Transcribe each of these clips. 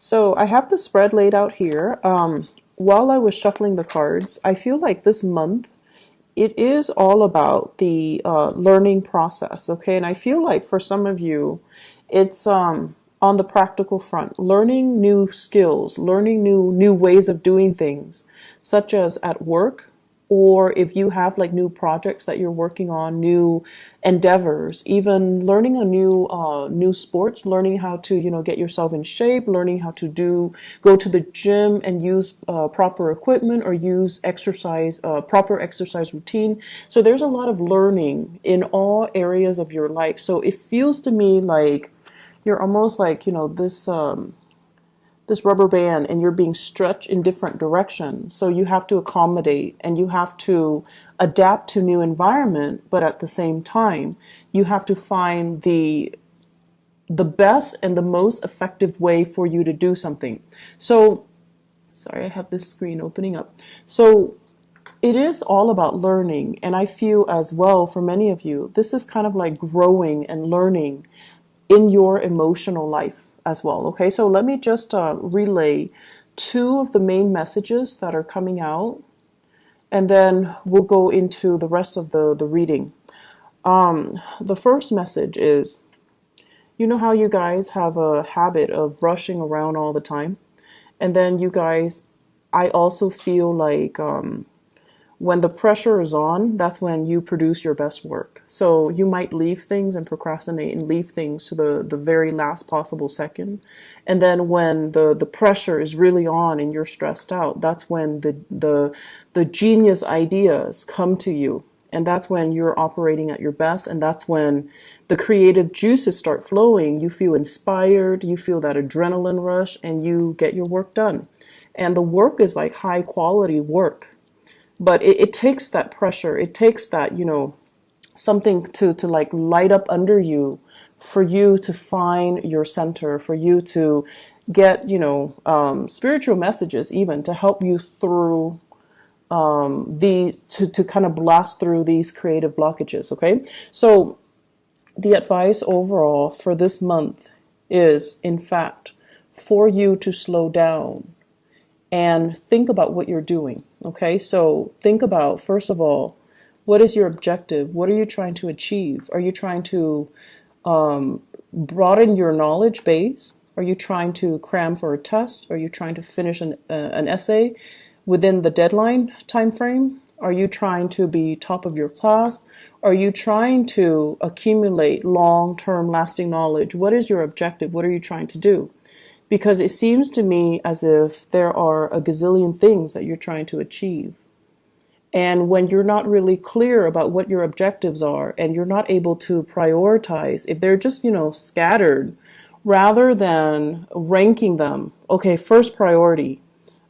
So I have the spread laid out here. While I was shuffling the cards, I feel like this month it is all about the learning process, okay? And I feel like for some of you, it's on the practical front, learning new skills, learning new ways of doing things, such as at work, or if you have like new projects that you're working on, new endeavors, even learning a new sports, learning how to get yourself in shape, learning how to go to the gym and use proper equipment or use exercise proper exercise routine. So there's a lot of learning in all areas of your life. So it feels to me like you're almost like this rubber band and you're being stretched in different directions. So you have to accommodate and you have to adapt to new environment, but at the same time, you have to find the best and the most effective way for you to do something. So, sorry, I have this screen opening up. So it is all about learning. And I feel as well for many of you, this is kind of like growing and learning in your emotional life as well. Okay, so let me just relay two of the main messages that are coming out, and then we'll go into the rest of the reading. The first message is, you know how you guys have a habit of rushing around all the time? And then you guys, I also feel like when the pressure is on, that's when you produce your best work. So you might leave things and procrastinate and leave things to the very last possible second. And then when the pressure is really on and you're stressed out, that's when the genius ideas come to you. And that's when you're operating at your best. And that's when the creative juices start flowing. You feel inspired, you feel that adrenaline rush, and you get your work done. And the work is like high quality work. But it takes that pressure. It takes that, something to like light up under you for you to find your center, for you to get, spiritual messages even to help you through to kind of blast through these creative blockages. Okay. So the advice overall for this month is, in fact, for you to slow down and think about what you're doing. Okay, so think about, first of all, what is your objective? What are you trying to achieve? Are you trying to broaden your knowledge base? Are you trying to cram for a test? Are you trying to finish an essay within the deadline time frame? Are you trying to be top of your class? Are you trying to accumulate long-term lasting knowledge? What is your objective? What are you trying to do? Because it seems to me as if there are a gazillion things that you're trying to achieve. And when you're not really clear about what your objectives are and you're not able to prioritize, if they're just, scattered, rather than ranking them, okay, first priority,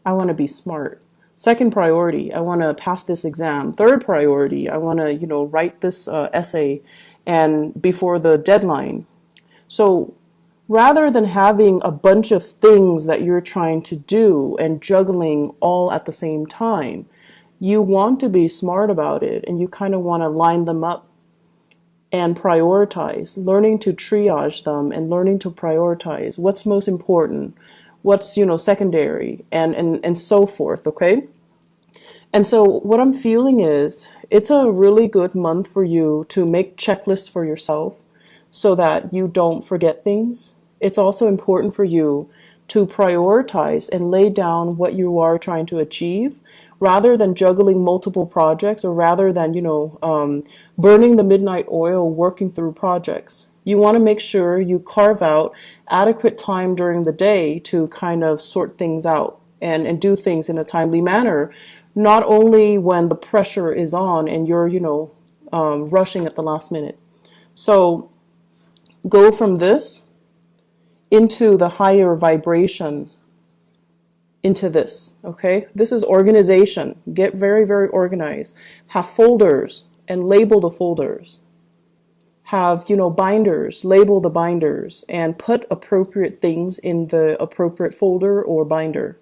I want to be smart. Second priority, I want to pass this exam. Third priority, I want to, write this essay and before the deadline. So rather than having a bunch of things that you're trying to do and juggling all at the same time, you want to be smart about it and you kind of want to line them up and prioritize, learning to triage them and learning to prioritize what's most important, what's, secondary and so forth, okay? And so what I'm feeling is it's a really good month for you to make checklists for yourself so that you don't forget things. It's also important for you to prioritize and lay down what you are trying to achieve rather than juggling multiple projects or rather than, burning the midnight oil working through projects. You want to make sure you carve out adequate time during the day to kind of sort things out and do things in a timely manner, not only when the pressure is on and you're, rushing at the last minute. So go from this into the higher vibration into this, okay? This is organization. Get very, very organized. Have folders and label the folders. Have, binders, label the binders and put appropriate things in the appropriate folder or binder.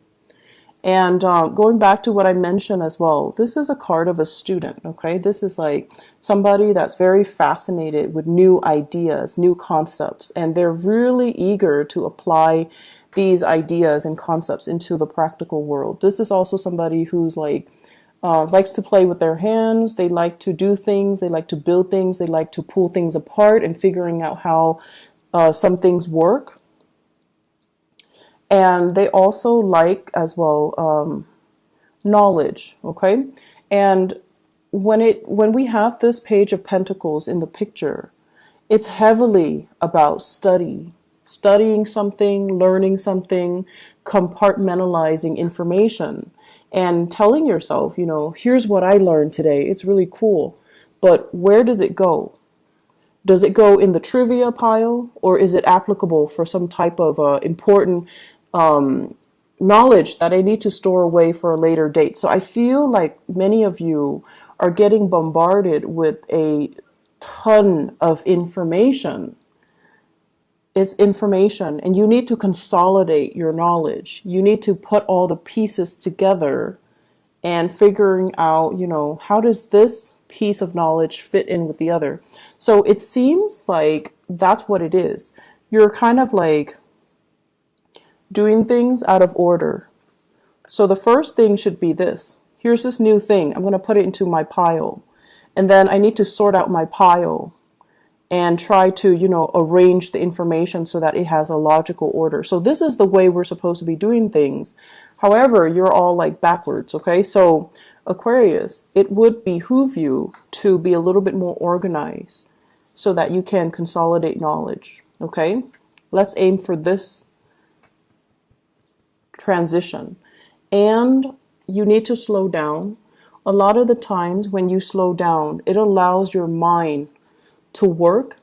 And going back to what I mentioned as well, this is a card of a student, okay? This is like somebody that's very fascinated with new ideas, new concepts, and they're really eager to apply these ideas and concepts into the practical world. This is also somebody who's like likes to play with their hands. They like to do things. They like to build things. They like to pull things apart and figuring out how some things work. And they also like as well knowledge. Okay, and when we have this Page of Pentacles in the picture, it's heavily about studying something, learning something, compartmentalizing information, and telling yourself, you know, here's what I learned today. It's really cool. But where does it go? Does it go in the trivia pile, or is it applicable for some type of important knowledge that I need to store away for a later date? So I feel like many of you are getting bombarded with a ton of information. It's information, and you need to consolidate your knowledge. You need to put all the pieces together and figuring out, you know, how does this piece of knowledge fit in with the other? So it seems like that's what it is. You're kind of like doing things out of order. So the first thing should be this. Here's this new thing. I'm going to put it into my pile. And then I need to sort out my pile and try to, you know, arrange the information so that it has a logical order. So this is the way we're supposed to be doing things. However, you're all like backwards, okay? So Aquarius, it would behoove you to be a little bit more organized so that you can consolidate knowledge, okay? Let's aim for this transition. And you need to slow down. A lot of the times when you slow down, it allows your mind to work.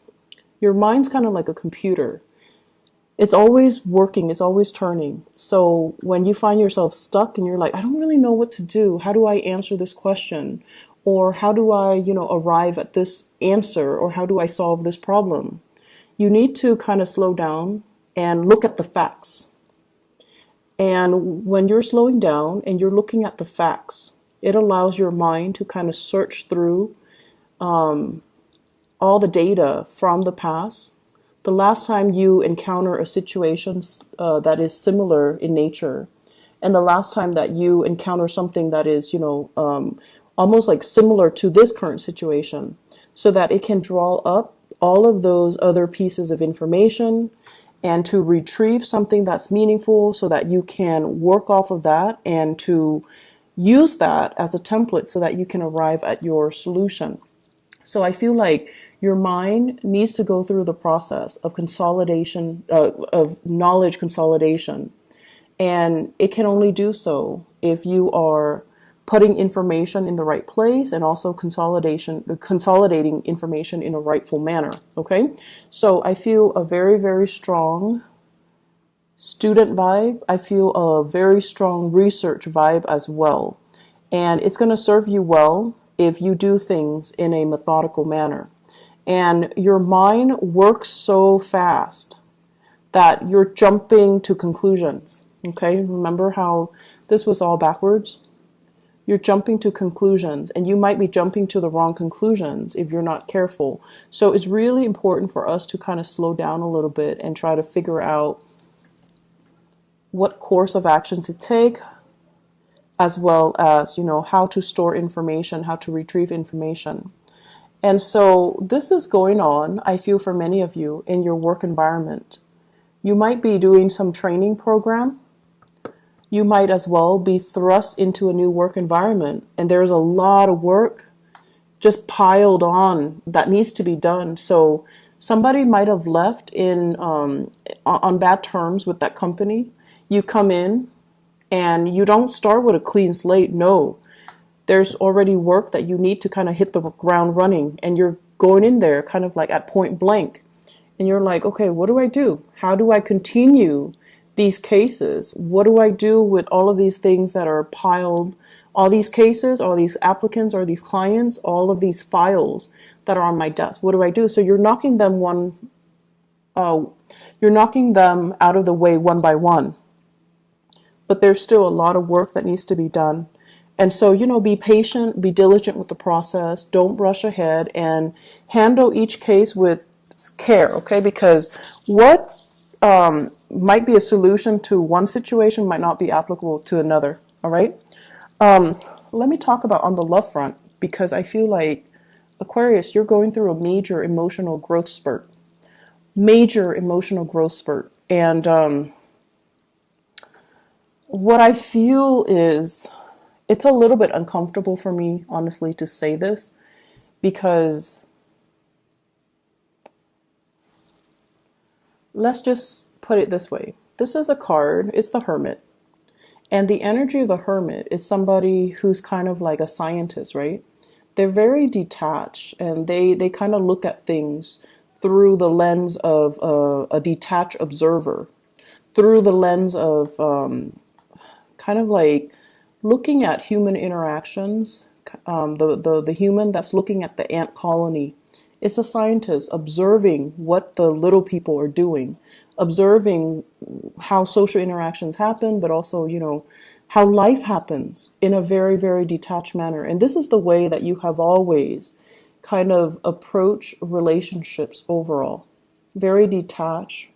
Your mind's kind of like a computer. It's always working, it's always turning. So when you find yourself stuck and you're like, I don't really know what to do. How do I answer this question? Or how do I, you know, arrive at this answer? Or how do I solve this problem? You need to kind of slow down and look at the facts. And when you're slowing down and you're looking at the facts, it allows your mind to kind of search through all the data from the past. The last time you encounter a situation that is similar in nature, and the last time that you encounter something that is, you know, almost like similar to this current situation, so that it can draw up all of those other pieces of information and to retrieve something that's meaningful so that you can work off of that and to use that as a template so that you can arrive at your solution. So I feel like your mind needs to go through the process of consolidation, of knowledge consolidation. And it can only do so if you are putting information in the right place and also consolidating information in a rightful manner. Okay? So I feel a very, very strong student vibe. I feel a very strong research vibe as well. And it's going to serve you well if you do things in a methodical manner. And your mind works so fast that you're jumping to conclusions. Okay, remember how this was all backwards? You're jumping to conclusions, and you might be jumping to the wrong conclusions if you're not careful. So it's really important for us to kind of slow down a little bit and try to figure out what course of action to take, as well as, you know, how to store information, how to retrieve information. And so this is going on, I feel, for many of you in your work environment. You might be doing some training program. You might as well be thrust into a new work environment, and there's a lot of work just piled on that needs to be done. So somebody might have left in on bad terms with that company. You come in and you don't start with a clean slate. No, there's already work that you need to kind of hit the ground running, and you're going in there kind of like at point blank. And you're like, okay, what do I do? How do I continue these cases? What do I do with all of these things that are piled, all these cases, all these applicants, or these clients, all of these files that are on my desk? What do I do? So you're knocking them out of the way one by one. But there's still a lot of work that needs to be done. And so, you know, be patient, be diligent with the process, don't rush ahead, and handle each case with care, okay? Because what might be a solution to one situation, might not be applicable to another. All right. Let me talk about on the love front, because I feel like Aquarius, you're going through a major emotional growth spurt. Major emotional growth spurt. And what I feel is it's a little bit uncomfortable for me, honestly, to say this, because let's just put it this way. This is a card, it's the Hermit. And the energy of the Hermit is somebody who's kind of like a scientist, right? They're very detached, and they kind of look at things through the lens of a detached observer, through the lens of kind of like looking at human interactions. The human that's looking at the ant colony. It's a scientist observing what the little people are doing, observing how social interactions happen, but also, how life happens in a very, very detached manner. And this is the way that you have always kind of approached relationships overall. Very detached,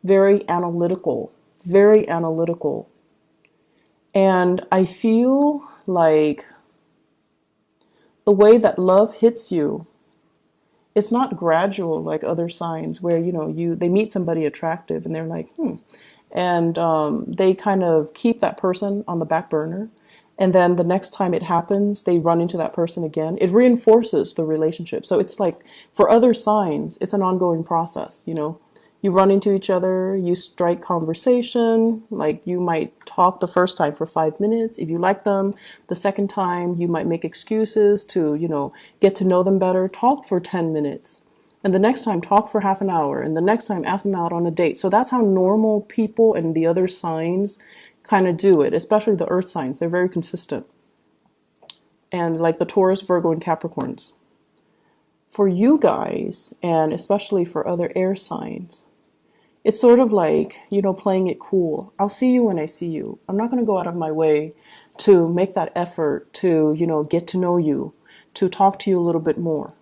very analytical, very analytical. And I feel like the way that love hits you, it's not gradual like other signs where, they meet somebody attractive and they're like, and they kind of keep that person on the back burner. And then the next time it happens, they run into that person again. It reinforces the relationship. So it's like for other signs, it's an ongoing process, You run into each other, you strike conversation, like you might talk the first time for 5 minutes. If you like them, the second time you might make excuses to, get to know them better, talk for 10 minutes. And the next time, talk for half an hour. And the next time, ask them out on a date. So that's how normal people and the other signs kind of do it, especially the earth signs. They're very consistent. And like the Taurus, Virgo, and Capricorns. For you guys, and especially for other air signs, it's sort of like, playing it cool. I'll see you when I see you. I'm not going to go out of my way to make that effort to, get to know you, to talk to you a little bit more.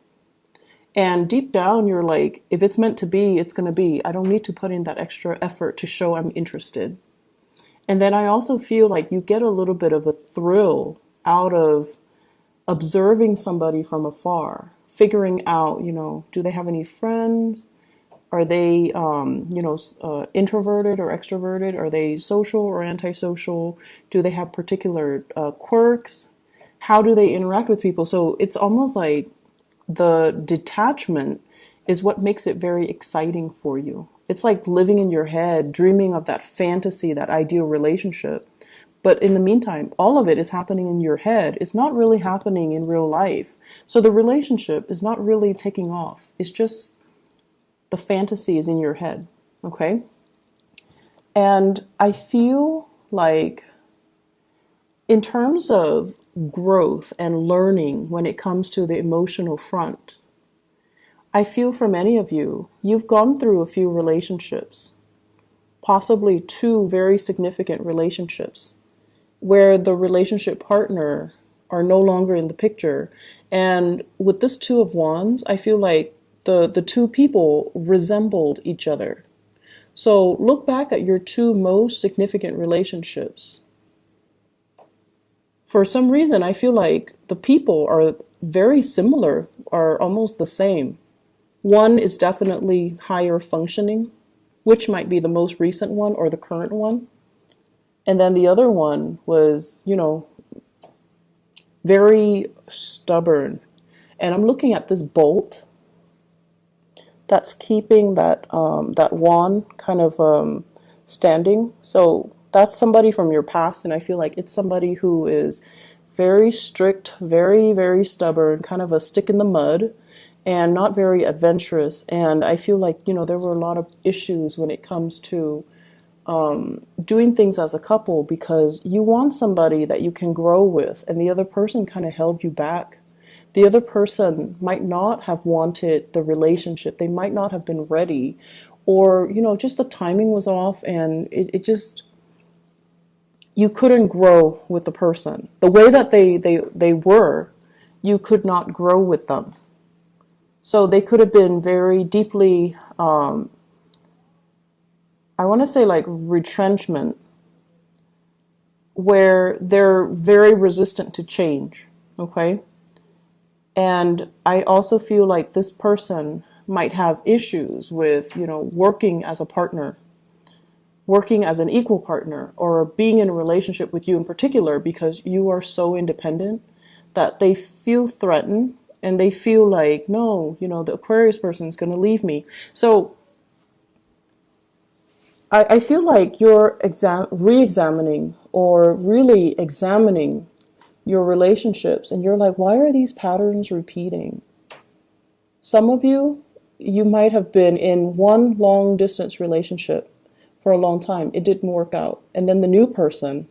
And deep down, you're like, if it's meant to be, it's going to be. I don't need to put in that extra effort to show I'm interested. And then I also feel like you get a little bit of a thrill out of observing somebody from afar, figuring out, do they have any friends? Are they, introverted or extroverted? Are they social or antisocial? Do they have particular quirks? How do they interact with people? So it's almost like the detachment is what makes it very exciting for you. It's like living in your head, dreaming of that fantasy, that ideal relationship. But in the meantime, all of it is happening in your head. It's not really happening in real life. So the relationship is not really taking off. It's just the fantasy is in your head, okay? And I feel like in terms of growth and learning when it comes to the emotional front, I feel for many of you, you've gone through a few relationships, possibly 2 very significant relationships, where the relationship partner are no longer in the picture. And with this 2 of Wands, I feel like the 2 people resembled each other. So look back at your 2 most significant relationships. For some reason, I feel like the people are very similar, are almost the same. One is definitely higher functioning, which might be the most recent one or the current one. And then the other one was, very stubborn. And I'm looking at this bolt that's keeping that wand kind of standing. So that's somebody from your past, and I feel like it's somebody who is very strict, very, very stubborn, kind of a stick in the mud, and not very adventurous. And I feel like, there were a lot of issues when it comes to doing things as a couple, because you want somebody that you can grow with, and the other person kind of held you back. The other person might not have wanted the relationship. They might not have been ready, or, just the timing was off, and it just, you couldn't grow with the person. The way that they were, you could not grow with them. So they could have been very deeply I want to say like retrenchment, where they're very resistant to change, okay? And I also feel like this person might have issues with, working as a partner, working as an equal partner, or being in a relationship with you in particular because you are so independent that they feel threatened and they feel like, no, the Aquarius person is going to leave me. So I feel like you're re-examining or really examining your relationships, and you're like, why are these patterns repeating? Some of you, you might have been in one long distance relationship for a long time. It didn't work out. And then the new person,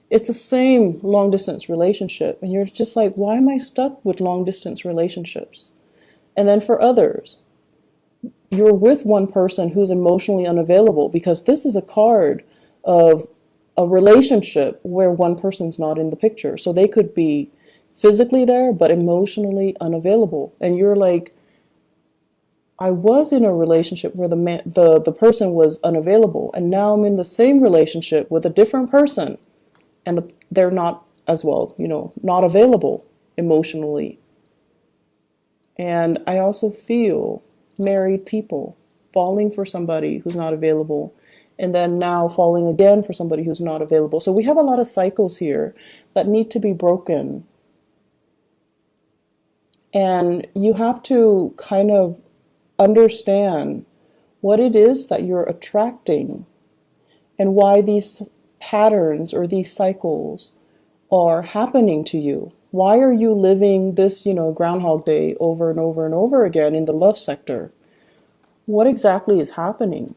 it's the same long distance relationship. And you're just like, why am I stuck with long distance relationships? And then for others, you're with one person who's emotionally unavailable, because this is a card of a relationship where one person's not in the picture. So they could be physically there, but emotionally unavailable. And you're like, I was in a relationship where the person was unavailable, and now I'm in the same relationship with a different person, and they're not as well, not available emotionally. And I also feel married people falling for somebody who's not available, and then now falling again for somebody who's not available. So we have a lot of cycles here that need to be broken. And you have to kind of understand what it is that you're attracting and why these patterns or these cycles are happening to you. Why are you living this, Groundhog Day over and over and over again in the love sector? What exactly is happening?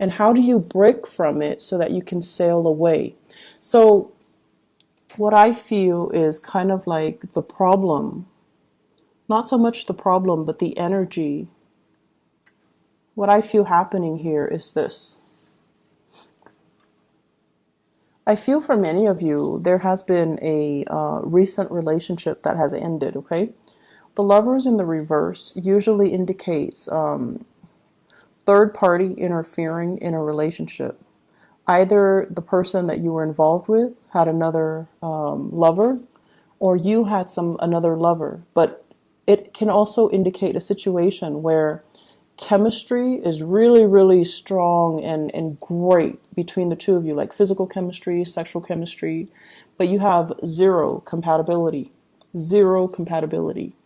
And how do you break from it so that you can sail away? So what I feel is kind of like the problem, not so much the problem, but the energy. What I feel happening here is this. I feel for many of you, there has been a recent relationship that has ended, okay? The Lovers in the reverse usually indicates third party interfering in a relationship. Either the person that you were involved with had another lover, or you had another lover. But it can also indicate a situation where chemistry is really, really strong and great between the two of you, like physical chemistry, sexual chemistry, but you have zero compatibility. Zero compatibility.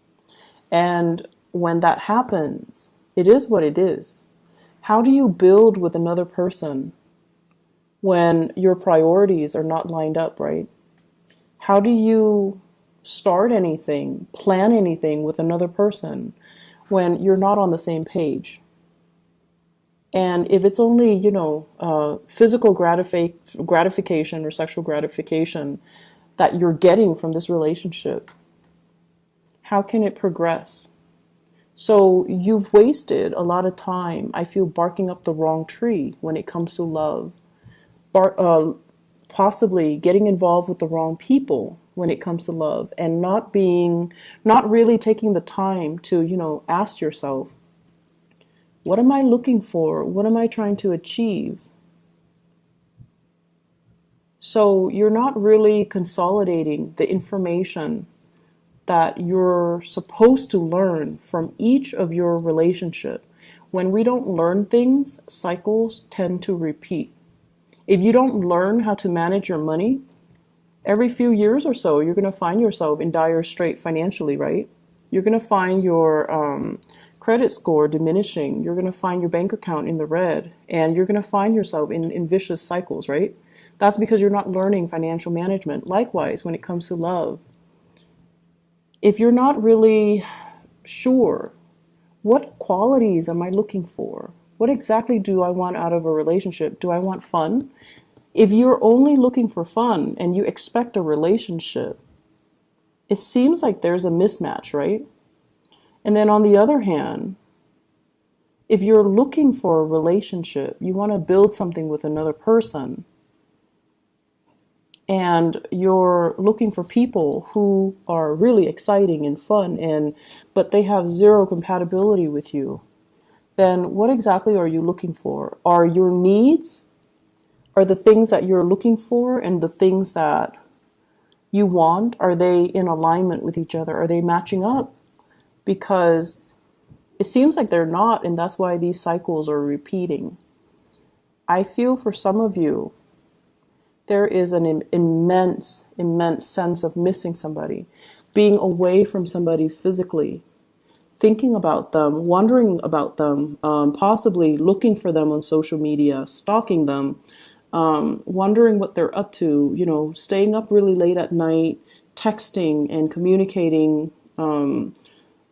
And when that happens, it is what it is. How do you build with another person when your priorities are not lined up, right? How do you start anything, plan anything with another person when you're not on the same page? And if it's only, physical gratification or sexual gratification that you're getting from this relationship, how can it progress? So you've wasted a lot of time, I feel, barking up the wrong tree when it comes to love. Possibly getting involved with the wrong people when it comes to love, and not really taking the time to, ask yourself, what am I looking for? What am I trying to achieve? So you're not really consolidating the information that you're supposed to learn from each of your relationship. When we don't learn things, cycles tend to repeat. If you don't learn how to manage your money, every few years or so, you're going to find yourself in dire strait financially, right? You're going to find your credit score diminishing. You're going to find your bank account in the red, and you're going to find yourself in vicious cycles, right? That's because you're not learning financial management. Likewise, when it comes to love, if you're not really sure, what qualities am I looking for? What exactly do I want out of a relationship? Do I want fun? If you're only looking for fun and you expect a relationship, it seems like there's a mismatch, right? And then on the other hand, if you're looking for a relationship, you want to build something with another person, and you're looking for people who are really exciting and fun, but they have zero compatibility with you, then what exactly are you looking for? Are your needs, are the things that you're looking for and the things that you want, are they in alignment with each other? Are they matching up? Because it seems like they're not, and that's why these cycles are repeating. I feel for some of you, there is an immense, immense sense of missing somebody, being away from somebody physically, thinking about them, wondering about them, possibly looking for them on social media, stalking them, wondering what they're up to, staying up really late at night, texting and communicating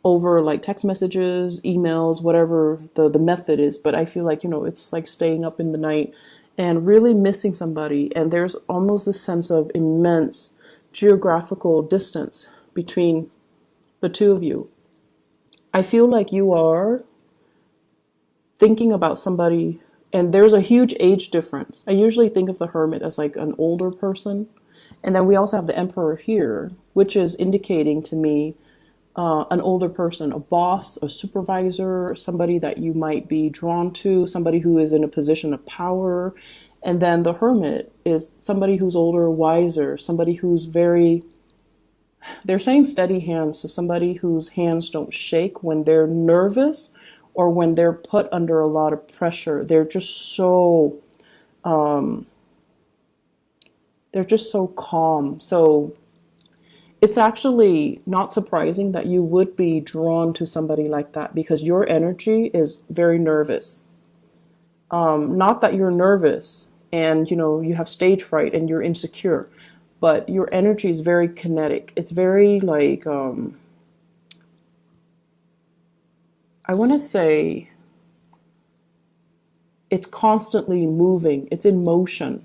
over like text messages, emails, whatever the method is. But I feel like, it's like staying up in the night and really missing somebody. And there's almost this sense of immense geographical distance between the two of you. I feel like you are thinking about somebody, and there's a huge age difference. I usually think of the Hermit as like an older person. And then we also have the Emperor here, which is indicating to me an older person, a boss, a supervisor, somebody that you might be drawn to, somebody who is in a position of power. And then the Hermit is somebody who's older, wiser, somebody who's they're saying steady hands, so somebody whose hands don't shake when they're nervous or when they're put under a lot of pressure. They're just so calm. So it's actually not surprising that you would be drawn to somebody like that, because your energy is very nervous. Not that you're nervous and, you have stage fright and you're insecure, but your energy is very kinetic. It's very like, I want to say it's constantly moving. It's in motion.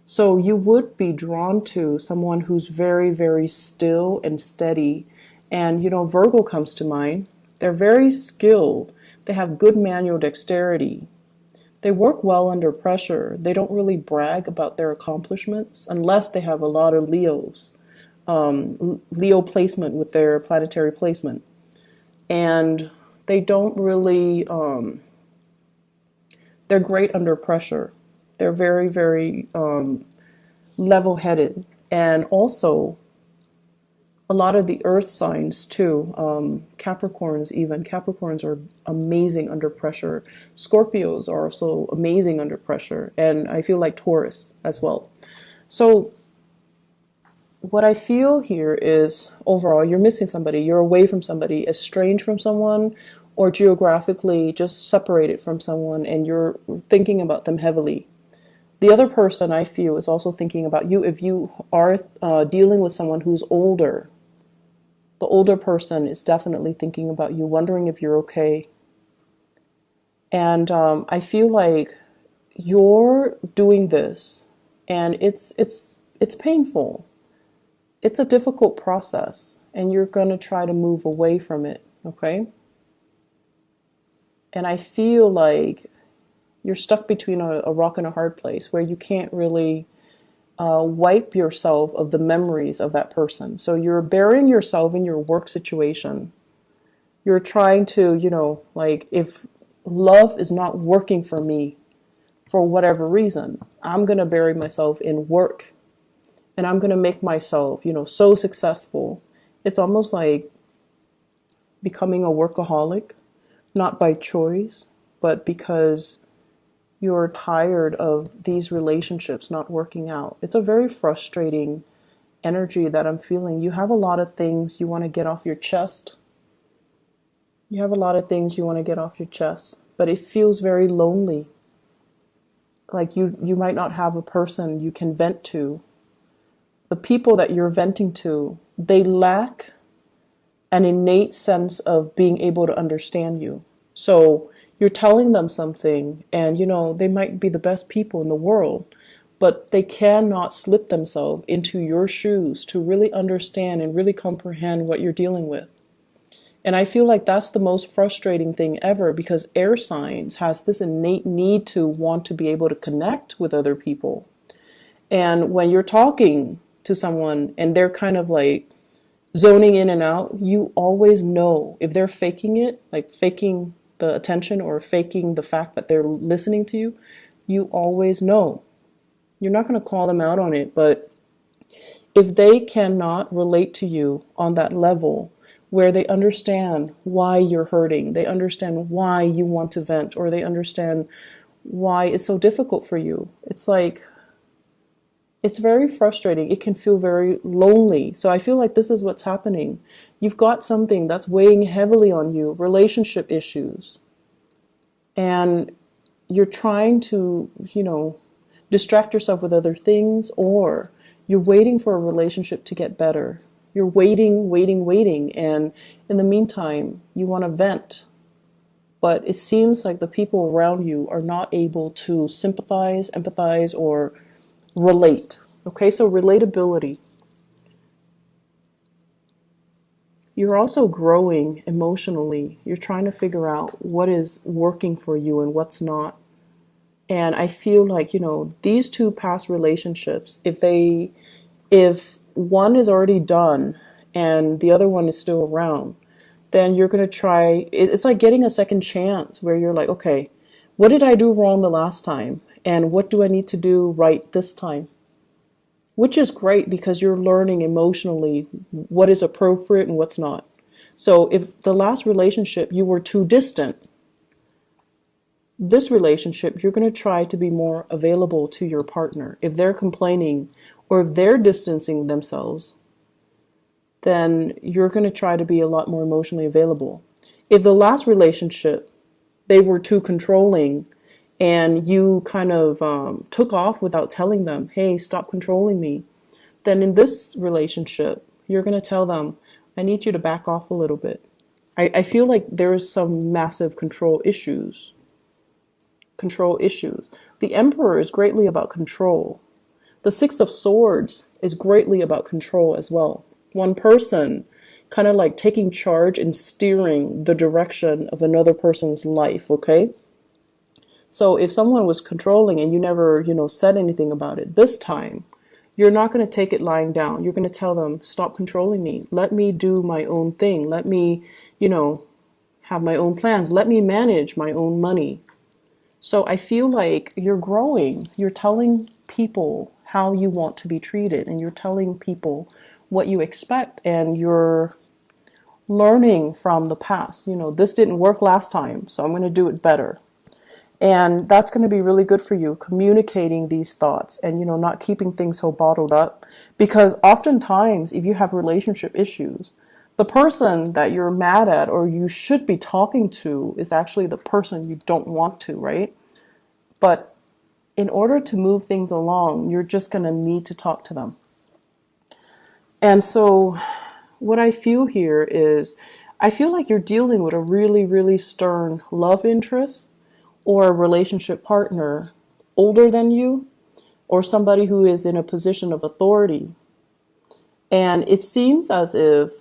So you would be drawn to someone who's very, very still and steady. And, Virgo comes to mind. They're very skilled. They have good manual dexterity. They work well under pressure. They don't really brag about their accomplishments unless they have a lot of Leos. Leo placement with their planetary placement. And they don't really, they're great under pressure. They're very, very level-headed. And also, a lot of the earth signs too, Capricorns even. Capricorns are amazing under pressure. Scorpios are also amazing under pressure. And I feel like Taurus as well. So what I feel here is, overall, you're missing somebody. You're away from somebody, estranged from someone, or geographically just separated from someone, and you're thinking about them heavily. The other person, I feel, is also thinking about you. If you are dealing with someone who's older, the older person is definitely thinking about you, wondering if you're okay. And I feel like you're doing this, and it's painful. It's a difficult process, and you're going to try to move away from it, okay? And I feel like you're stuck between a rock and a hard place where you can't really wipe yourself of the memories of that person. So you're burying yourself in your work situation. You're trying to, like, if love is not working for me for whatever reason, I'm going to bury myself in work. And I'm going to make myself, so successful. It's almost like becoming a workaholic, not by choice, but because you're tired of these relationships not working out. It's a very frustrating energy that I'm feeling. You have a lot of things you want to get off your chest. You have a lot of things you want to get off your chest, but it feels very lonely. Like you might not have a person you can vent to. The people that you're venting to, they lack an innate sense of being able to understand you. So you're telling them something, and they might be the best people in the world, but they cannot slip themselves into your shoes to really understand and really comprehend what you're dealing with. And I feel like that's the most frustrating thing ever, because air signs has this innate need to want to be able to connect with other people. And when you're talking to someone and they're kind of like zoning in and out, you always know if they're faking it, like faking the attention or faking the fact that they're listening to you, you always know. You're not going to call them out on it, but if they cannot relate to you on that level where they understand why you're hurting, they understand why you want to vent, or they understand why it's so difficult for you, it's like, it's very frustrating. It can feel very lonely. So I feel like this is what's happening. You've got something that's weighing heavily on you, relationship issues, and you're trying to, distract yourself with other things, or you're waiting for a relationship to get better. You're waiting, waiting, waiting, and in the meantime, you want to vent. But it seems like the people around you are not able to sympathize, empathize, or relate. Okay, so relatability. You're also growing emotionally. You're trying to figure out what is working for you and what's not. And I feel like, these two past relationships, if one is already done and the other one is still around, then you're going to try, it's like getting a second chance where you're like, okay, what did I do wrong the last time? And what do I need to do right this time? Which is great because you're learning emotionally what is appropriate and what's not. So if the last relationship you were too distant, this relationship, you're going to try to be more available to your partner. If they're complaining or if they're distancing themselves, then you're going to try to be a lot more emotionally available. If the last relationship, they were too controlling and you kind of took off without telling them, hey, stop controlling me, then in this relationship, you're going to tell them, I need you to back off a little bit. I feel like there's some massive control issues. The Emperor is greatly about control. The Six of Swords is greatly about control as well. One person kind of like taking charge and steering the direction of another person's life, okay? So if someone was controlling and you never, said anything about it, this time, you're not going to take it lying down. You're going to tell them, stop controlling me. Let me do my own thing. Let me, have my own plans. Let me manage my own money. So I feel like you're growing. You're telling people how you want to be treated, and you're telling people what you expect, and you're learning from the past. This didn't work last time, so I'm going to do it better. And that's going to be really good for you, communicating these thoughts and, not keeping things so bottled up. Because oftentimes, if you have relationship issues, the person that you're mad at or you should be talking to is actually the person you don't want to, right? But in order to move things along, you're just going to need to talk to them. And so what I feel here is, I feel like you're dealing with a really, really stern love interest or a relationship partner older than you, or somebody who is in a position of authority. And it seems as if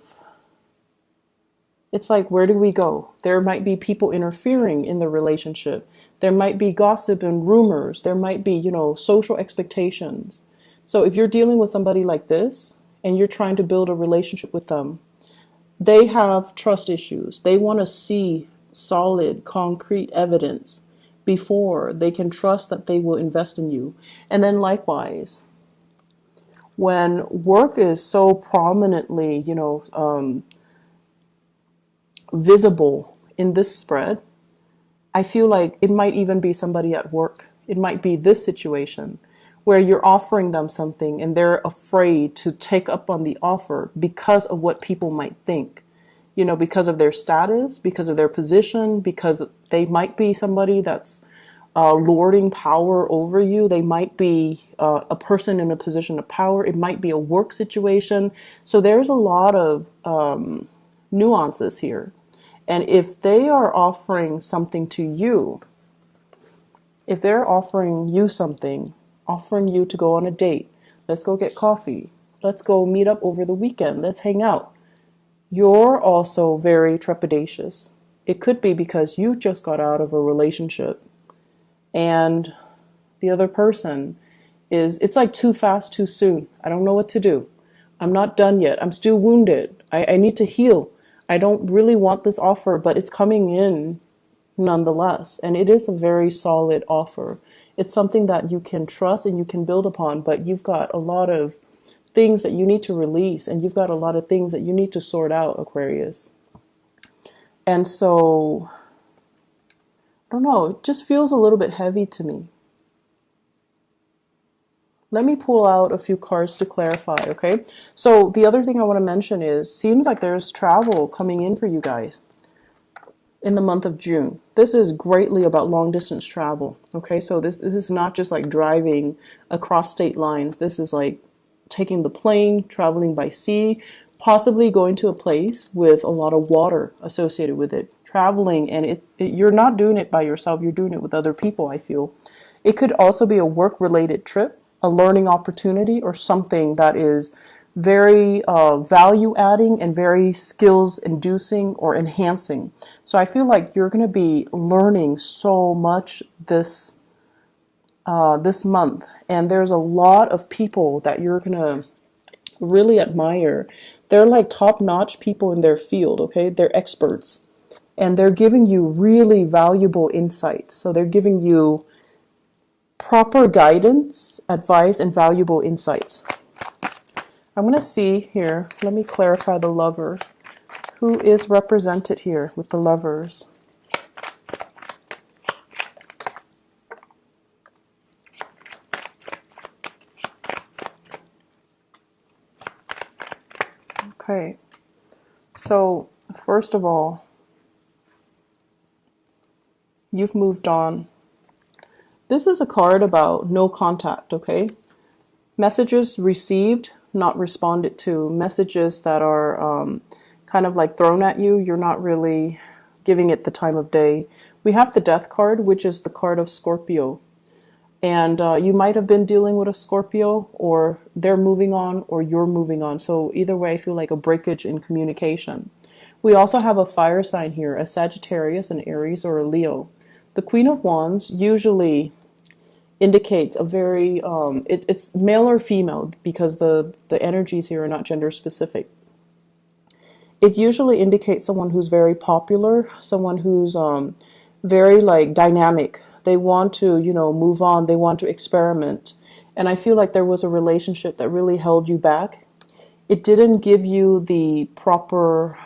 it's like, where do we go? There might be people interfering in the relationship. There might be gossip and rumors. There might be, social expectations. So if you're dealing with somebody like this and you're trying to build a relationship with them, they have trust issues. They want to see solid, concrete evidence before they can trust that they will invest in you. And then likewise, when work is so prominently, visible in this spread, I feel like it might even be somebody at work. It might be this situation where you're offering them something and they're afraid to take up on the offer because of what people might think. Because of their status, because of their position, because they might be somebody that's lording power over you. They might be a person in a position of power. It might be a work situation. So there's a lot of nuances here. And if they are offering something to you, if they're offering you something, offering you to go on a date, let's go get coffee, let's go meet up over the weekend, let's hang out, you're also very trepidatious. It could be because you just got out of a relationship and the other person it's like too fast, too soon. I don't know what to do. I'm not done yet. I'm still wounded. I need to heal. I don't really want this offer, but it's coming in nonetheless. And it is a very solid offer. It's something that you can trust and you can build upon, but you've got a lot of things that you need to release, and you've got a lot of things that you need to sort out, Aquarius. And so, I don't know, it just feels a little bit heavy to me. Let me pull out a few cards to clarify, okay? So the other thing I want to mention is, seems like there's travel coming in for you guys in the month of June. This is greatly about long distance travel, okay? So this is not just like driving across state lines. This is like taking the plane, traveling by sea, possibly going to a place with a lot of water associated with it. Traveling, and you're not doing it by yourself, you're doing it with other people, I feel. It could also be a work-related trip, a learning opportunity, or something that is very value-adding and very skills-inducing or enhancing. So I feel like you're going to be learning so much this month, and there's a lot of people that you're going to really admire. They're like top-notch people in their field, okay? They're experts, and they're giving you really valuable insights. So they're giving you proper guidance, advice, and valuable insights. I'm going to see here, let me clarify the Lover. Who is represented here with the Lovers? Okay, so first of all, you've moved on. This is a card about no contact, okay? Messages received, not responded to. Messages that are kind of like thrown at you. You're not really giving it the time of day. We have the Death card, which is the card of Scorpio. And you might have been dealing with a Scorpio, or they're moving on, or you're moving on. So either way, I feel like a breakage in communication. We also have a fire sign here, a Sagittarius, an Aries, or a Leo. The Queen of Wands usually indicates a very, it's male or female, because the energies here are not gender specific. It usually indicates someone who's very popular, someone who's very like dynamic. They want to, move on. They want to experiment. And I feel like there was a relationship that really held you back. It didn't give you the proper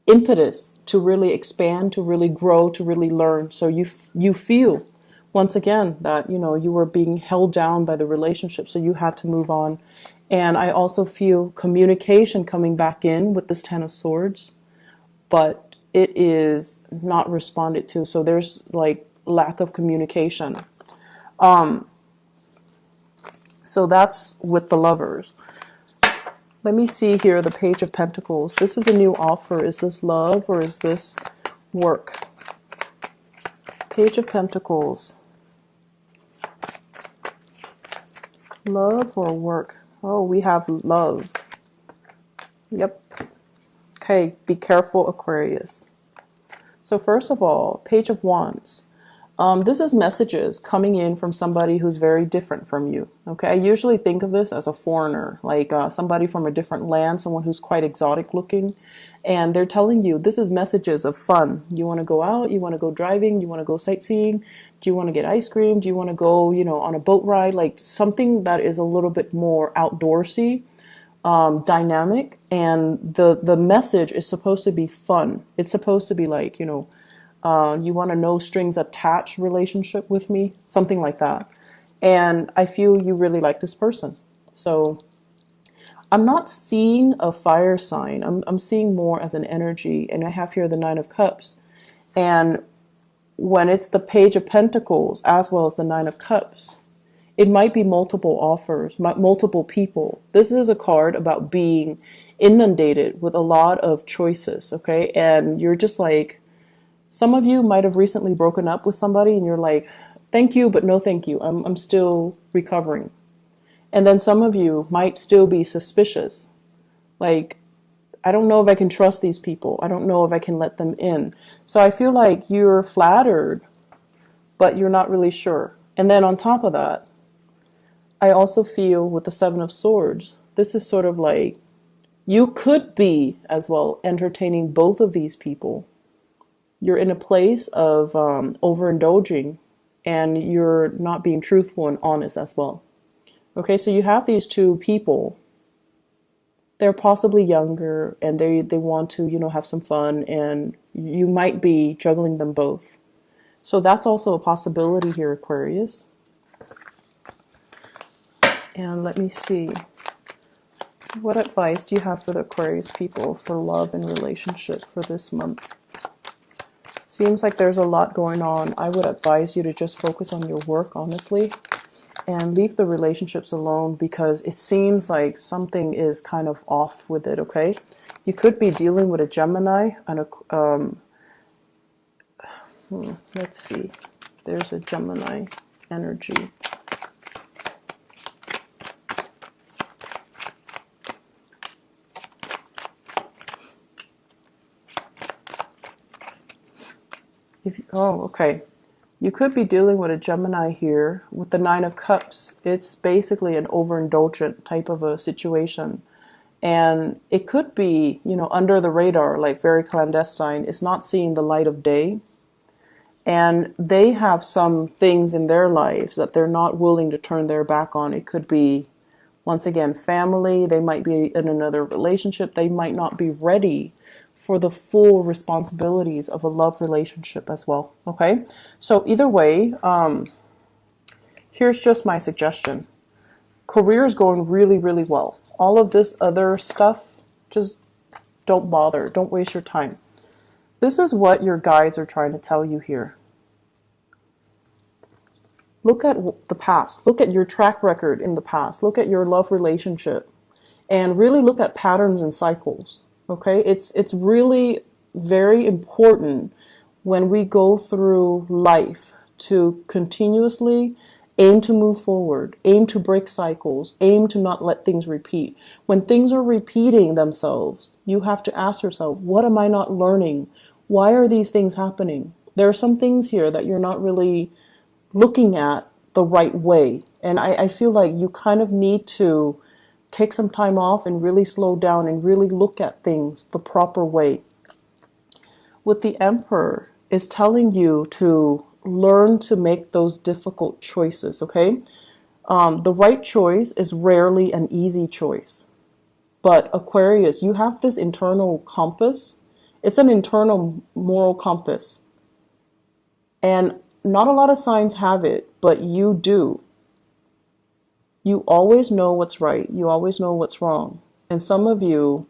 impetus to really expand, to really grow, to really learn. So you feel, once again, that, you were being held down by the relationship. So you had to move on. And I also feel communication coming back in with this Ten of Swords, but it is not responded to. So there's like lack of communication. So that's with the Lovers. Let me see here, the Page of Pentacles. This is a new offer. Is this love or is this work? Page of Pentacles. Love or work? Oh, we have love. Yep. Okay, be careful, Aquarius. So first of all, Page of Wands. This is messages coming in from somebody who's very different from you. Okay, I usually think of this as a foreigner, like somebody from a different land, someone who's quite exotic looking. And they're telling you, this is messages of fun. You want to go out, you want to go driving, you want to go sightseeing, do you want to get ice cream, do you want to go, on a boat ride, like something that is a little bit more outdoorsy, dynamic. And the message is supposed to be fun. It's supposed to be like, you want a no strings attached relationship with me, something like that. And I feel you really like this person. So I'm not seeing a fire sign. I'm seeing more as an energy. And I have here the Nine of Cups. And when it's the Page of Pentacles as well as the Nine of Cups, it might be multiple offers, multiple people. This is a card about being inundated with a lot of choices, okay? And you're just like, some of you might have recently broken up with somebody and you're like, thank you, but no thank you. I'm still recovering. And then some of you might still be suspicious. Like, I don't know if I can trust these people. I don't know if I can let them in. So I feel like you're flattered, but you're not really sure. And then on top of that, I also feel with the Seven of Swords, this is sort of like, you could be as well entertaining both of these people. You're in a place of overindulging, and you're not being truthful and honest as well. Okay, so you have these two people. They're possibly younger, and they want to, have some fun, and you might be juggling them both. So that's also a possibility here, Aquarius. And let me see. What advice do you have for the Aquarius people for love and relationship for this month? Seems like there's a lot going on. I would advise you to just focus on your work, honestly, and leave the relationships alone, because it seems like something is kind of off with it, okay? You could be dealing with a Gemini and let's see. There's a Gemini energy. Okay. You could be dealing with a Gemini here with the Nine of Cups. It's basically an overindulgent type of a situation. And it could be, under the radar, like very clandestine. It's not seeing the light of day. And they have some things in their lives that they're not willing to turn their back on. It could be, once again, family. They might be in another relationship. They might not be ready for the full responsibilities of a love relationship as well. Okay, so either way, here's just my suggestion. Career is going really, really well. All of this other stuff, just don't bother. Don't waste your time. This is what your guides are trying to tell you here. Look at the past. Look at your track record in the past. Look at your love relationship, and really look at patterns and cycles. Okay, it's really very important when we go through life to continuously aim to move forward, aim to break cycles, aim to not let things repeat. When things are repeating themselves, you have to ask yourself, what am I not learning? Why are these things happening? There are some things here that you're not really looking at the right way. And I feel like you kind of need to take some time off and really slow down and really look at things the proper way. With the Emperor, is telling you to learn to make those difficult choices, okay? The right choice is rarely an easy choice. But Aquarius, you have this internal compass. It's an internal moral compass. And not a lot of signs have it, but you do. You always know what's right. You always know what's wrong. And some of you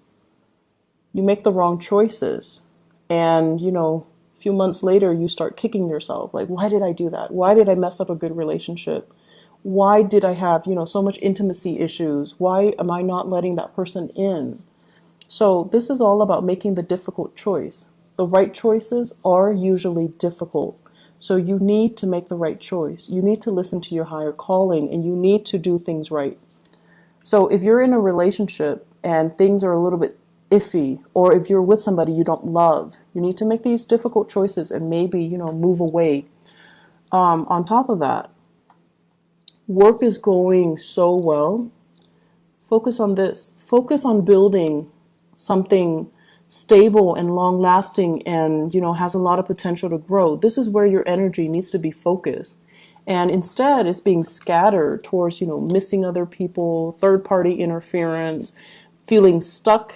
make the wrong choices. And, a few months later, you start kicking yourself. Like, why did I do that? Why did I mess up a good relationship? Why did I have, so much intimacy issues? Why am I not letting that person in? So this is all about making the difficult choice. The right choices are usually difficult. So you need to make the right choice. You need to listen to your higher calling, and you need to do things right. So if you're in a relationship and things are a little bit iffy, or if you're with somebody you don't love, you need to make these difficult choices and maybe, move away. On top of that, work is going so well. Focus on this. Focus on building something stable and long lasting and, has a lot of potential to grow. This is where your energy needs to be focused. And instead it's being scattered towards, missing other people, third party interference, feeling stuck.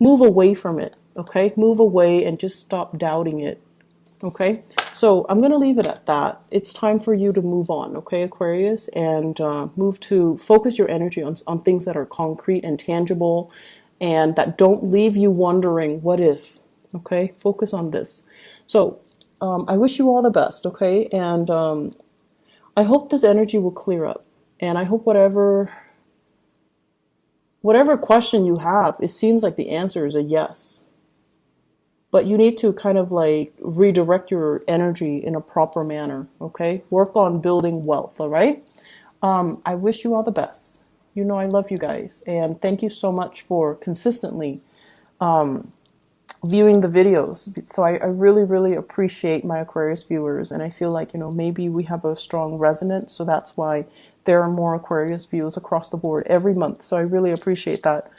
Move away from it. Okay. Move away and just stop doubting it. Okay. So I'm going to leave it at that. It's time for you to move on. Okay, Aquarius, and move to focus your energy on things that are concrete and tangible, and that don't leave you wondering, what if? Okay, focus on this. So I wish you all the best, okay? And I hope this energy will clear up. And I hope whatever question you have, it seems like the answer is a yes. But you need to kind of like redirect your energy in a proper manner, okay? Work on building wealth, all right? I wish you all the best. I love you guys, and thank you so much for consistently viewing the videos. So I really, really appreciate my Aquarius viewers, and I feel like, maybe we have a strong resonance, so that's why there are more Aquarius views across the board every month. So I really appreciate that.